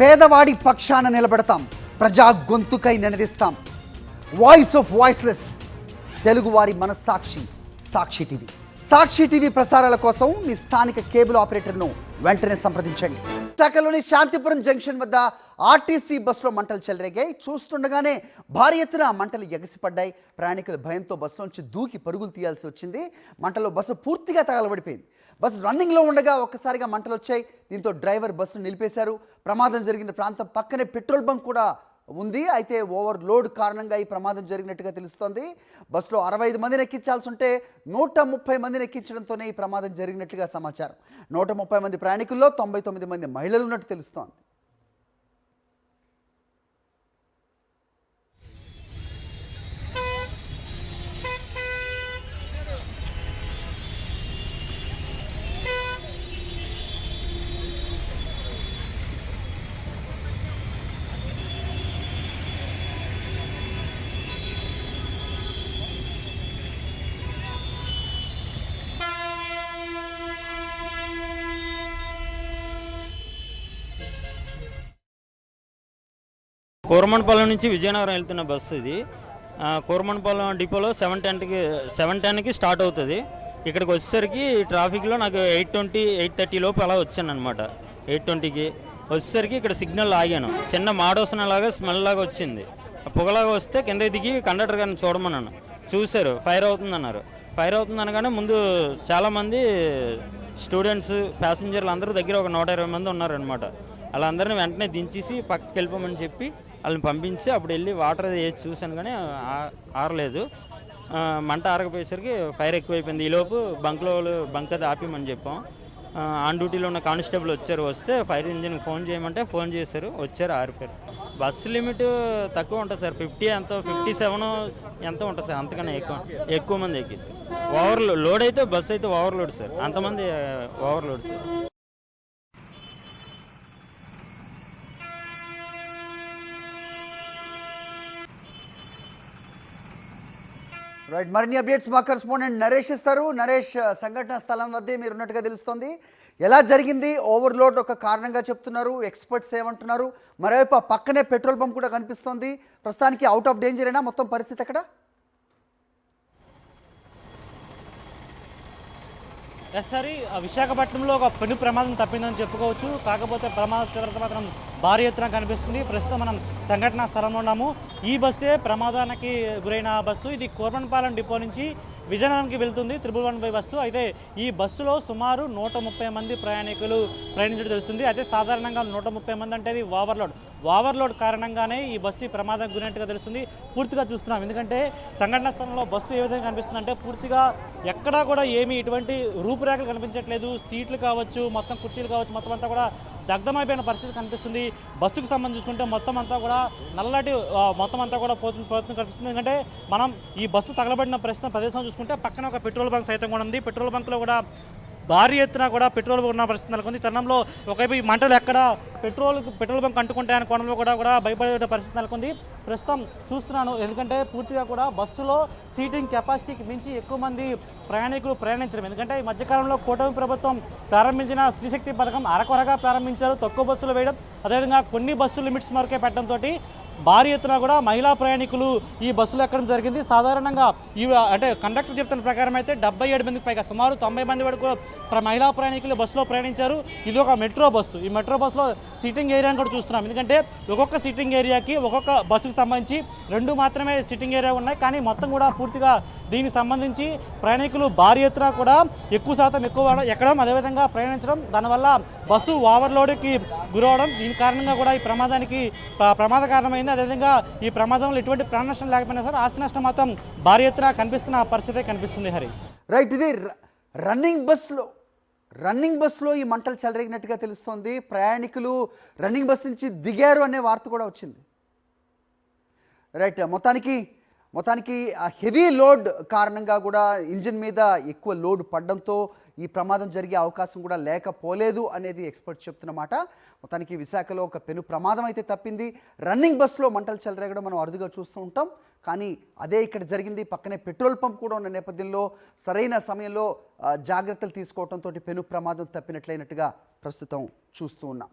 పేదవాడి పక్షాన నిలబెడతాం, ప్రజా గొంతుకై నినదిస్తాం. వాయిస్ ఆఫ్ వాయిస్లెస్, తెలుగువారి మనస్సాక్షి సాక్షి టీవీ. సాక్షి టీవీ ప్రసారాల కోసం మీ స్థానిక కేబుల్ ఆపరేటర్ను వెంటనే సంప్రదించండి. విశాఖలోని శాంతిపురం జంక్షన్ వద్ద ఆర్టీసీ బస్సులో మంటలు చెలరేగాయి. చూస్తుండగానే భారీ ఎత్తున మంటలు ఎగసిపడ్డాయి. ప్రయాణికులు భయంతో బస్సులోంచి దూకి పరుగులు తీయాల్సి వచ్చింది. మంటల్లో బస్సు పూర్తిగా తగలబడిపోయింది. బస్సు రన్నింగ్లో ఉండగా ఒక్కసారిగా మంటలు వచ్చాయి. దీంతో డ్రైవర్ బస్సును నిలిపేశారు. ప్రమాదం జరిగిన ప్రాంతం పక్కనే పెట్రోల్ బంక్ కూడా ఉంది. అయితే ఓవర్లోడ్ కారణంగా ఈ ప్రమాదం జరిగినట్టుగా తెలుస్తోంది. బస్సులో 65 మందిని ఎక్కించాల్సి ఉంటే 130 మందిని ఎక్కించడంతోనే ఈ ప్రమాదం జరిగినట్టుగా సమాచారం. 130 మంది ప్రయాణికుల్లో 99 మంది మహిళలు ఉన్నట్టు తెలుస్తోంది. కోరమన్పాలెం నుంచి విజయనగరం వెళ్తున్న బస్సు ఇది. కోరమన్పాలెం డిపోలో 7:10కి స్టార్ట్ అవుతుంది. ఇక్కడికి వచ్చేసరికి ట్రాఫిక్లో నాకు 8:20, 8:30 లోపు అలా వచ్చాను అనమాట. 8:20కి వచ్చేసరికి ఇక్కడ సిగ్నల్ ఆగాను. చిన్న మాడోసనలాగా స్మెల్ లాగా వచ్చింది. పొగలాగా వస్తే కింద దిగి కండక్టర్ గారిని చూడమన్నాను. చూశారు, ఫైర్ అవుతుందన్నారు. ఫైర్ అవుతుంది అనగానే ముందు చాలామంది స్టూడెంట్స్, ప్యాసింజర్లు అందరూ దగ్గర ఒక 120 మంది ఉన్నారనమాట. వాళ్ళందరినీ వెంటనే దించేసి పక్కకి వెళ్ళిపోమని చెప్పి వాళ్ళని పంపించి అప్పుడు వెళ్ళి వాటర్ వేసి చూశాను, కానీ ఆరలేదు. మంట ఆరకపోయేసరికి ఫైర్ ఎక్కువైపోయింది. ఈలోపు బంక్ అది ఆపిమని చెప్పాం. ఆన్ డ్యూటీలో ఉన్న కానిస్టేబుల్ వచ్చారు. వస్తే ఫైర్ ఇంజిన్కి ఫోన్ చేయమంటే ఫోన్ చేశారు, వచ్చారు, ఆరిపోయారు. బస్సు లిమిట్ తక్కువ ఉంటుంది సార్, 57 ఎంత ఉంటుంది సార్, అంతకన్నా ఎక్కువ మంది ఎక్కేసారు. లోడ్ అయితే బస్సు అయితే ఓవర్లోడ్ సార్, అంతమంది ఓవర్లోడ్ సార్. రైట్, మరిన్ని అప్డేట్స్ మా కరెస్పాండెంట్ నరేష్ ఇస్తారు. నరేష్, సంఘటన స్థలం వద్దే మీరు ఉన్నట్టుగా తెలుస్తోంది. ఎలా జరిగింది? ఓవర్లోడ్ ఒక కారణంగా చెప్తున్నారు, ఎక్స్పర్ట్స్ ఏమంటున్నారు? మరోవైపు ఆ పక్కనే పెట్రోల్ బంక్ కూడా కనిపిస్తోంది. ప్రస్తుతానికి అవుట్ ఆఫ్ డేంజర్ అయినా మొత్తం పరిస్థితి ఎక్కడ? ఎస్సారి విశాఖపట్నంలో ఒక పెను ప్రమాదం తప్పిందని చెప్పుకోవచ్చు. కాకపోతే ప్రమాద తీవ్రత మాత్రం భారీ ఎత్తున కనిపిస్తుంది. ప్రస్తుతం మనం సంఘటనా స్థలంలో ఉన్నాము. ఈ బస్సే ప్రమాదానికి గురైన బస్సు. ఇది కోరమన్పాలెం డిపో నుంచి విజయనగరంకి వెళ్తుంది 111 బస్సు. అయితే ఈ బస్సులో సుమారు 130 మంది ప్రయాణికులు ప్రయాణించడం తెలుస్తుంది. అయితే సాధారణంగా 130 మంది అంటే ఇది ఓవర్లోడ్ కారణంగానే ఈ బస్సు ప్రమాదానికి గురైనట్టుగా తెలుస్తుంది. పూర్తిగా చూస్తున్నాం, ఎందుకంటే సంఘటన స్థలంలో బస్సు ఏ విధంగా కనిపిస్తుందంటే పూర్తిగా ఎక్కడా కూడా ఏమీ ఇటువంటి రూపురేఖలు కనిపించట్లేదు. సీట్లు కావచ్చు, మొత్తం కుర్చీలు కావచ్చు, మొత్తం అంతా కూడా దగ్ధమైపోయిన పరిస్థితి కనిపిస్తుంది. బస్సుకు సంబంధించి చూసుకుంటే మొత్తం అంతా కూడా నల్లటి మొత్తం అంతా కూడా పోతుంది కనిపిస్తుంది. ఎందుకంటే మనం ఈ బస్సు తగలబడిన ప్రదేశం చూసుకుంటే పక్కన ఒక పెట్రోల్ బంక్ సైతం కూడా ఉంది. పెట్రోల్ బంక్లో కూడా భారీ ఎత్తున కూడా పెట్రోల్ ఉన్న పరిస్థితి నెలకొంది. తరుణంలో ఒకవైపు ఈ మంటలు ఎక్కడ పెట్రోల్ బంక్ అంటుకుంటాయని కోణంలో కూడా భయపడే పరిస్థితి నెలకొంది. ప్రస్తుతం చూస్తున్నాను, ఎందుకంటే పూర్తిగా కూడా బస్సులో సీటింగ్ కెపాసిటీకి మించి ఎక్కువ మంది ప్రయాణికులు ప్రయాణించడం. ఎందుకంటే ఈ మధ్యకాలంలో కూటమి ప్రభుత్వం ప్రారంభించిన స్త్రీశక్తి పథకం అరకొరగా ప్రారంభించారు, తక్కువ బస్సులు వేయడం, అదేవిధంగా కొన్ని బస్సు లిమిట్స్ వరకే పెట్టడంతో భారీ ఎత్తున కూడా మహిళా ప్రయాణికులు ఈ బస్సులు ఎక్కడం జరిగింది. సాధారణంగా అంటే కండక్టర్ చెప్తున్న ప్రకారం అయితే 77 మందికి పైగా సుమారు 90 మంది వరకు మహిళా ప్రయాణికులు బస్సులో ప్రయాణించారు. ఇది ఒక మెట్రో బస్సు. ఈ మెట్రో బస్సులో సీటింగ్ ఏరియాని కూడా చూస్తున్నాం. ఎందుకంటే ఒక్కొక్క సీటింగ్ ఏరియాకి ఒక్కొక్క బస్సుకు సంబంధించి 2 మాత్రమే సీటింగ్ ఏరియా ఉన్నాయి. కానీ మొత్తం కూడా పూర్తిగా దీనికి సంబంధించి ప్రయాణికులు భారీ ఎత్తున కూడా ఎక్కువ శాతం ఎక్కడం, అదేవిధంగా ప్రయాణించడం, దానివల్ల బస్సు ఓవర్లోడ్కి గురవడం, దీని కారణంగా కూడా ఈ ప్రమాద కారణమైంది. అదేవిధంగా ఈ ప్రమాదంలో ఎటువంటి ప్రాణ నష్టం లేకపోయినా సరే ఆస్తి నష్టం మాత్రం భారీ ఎత్తున కనిపిస్తున్న పరిస్థితి కనిపిస్తుంది. హరి, రైట్, ఇది రన్నింగ్ బస్సులో ఈ మంటలు చెలరేగినట్టుగా తెలుస్తోంది. ప్రయాణికులు రన్నింగ్ బస్ నుంచి దిగారు అనే వార్త కూడా వచ్చింది. రైట్, మొత్తానికి హెవీ లోడ్ కారణంగా కూడా ఇంజిన్ మీద ఎక్కువ లోడ్ పడడంతో ఈ ప్రమాదం జరిగే అవకాశం కూడా లేకపోలేదు అనేది ఎక్స్పర్ట్స్ చెప్తున్నమాట. మొత్తానికి విశాఖలో ఒక పెను ప్రమాదం అయితే తప్పింది. రన్నింగ్ బస్సులో మంటలు చెలరేగడం మనం అరుదుగా చూస్తూ ఉంటాం, కానీ అదే ఇక్కడ జరిగింది. పక్కనే పెట్రోల్ పంప్ కూడా ఉన్న నేపథ్యంలో సరైన సమయంలో జాగ్రత్తలు తీసుకోవడంతో పెను ప్రమాదం తప్పినట్లయినట్టుగా ప్రస్తుతం చూస్తూ ఉన్నాం.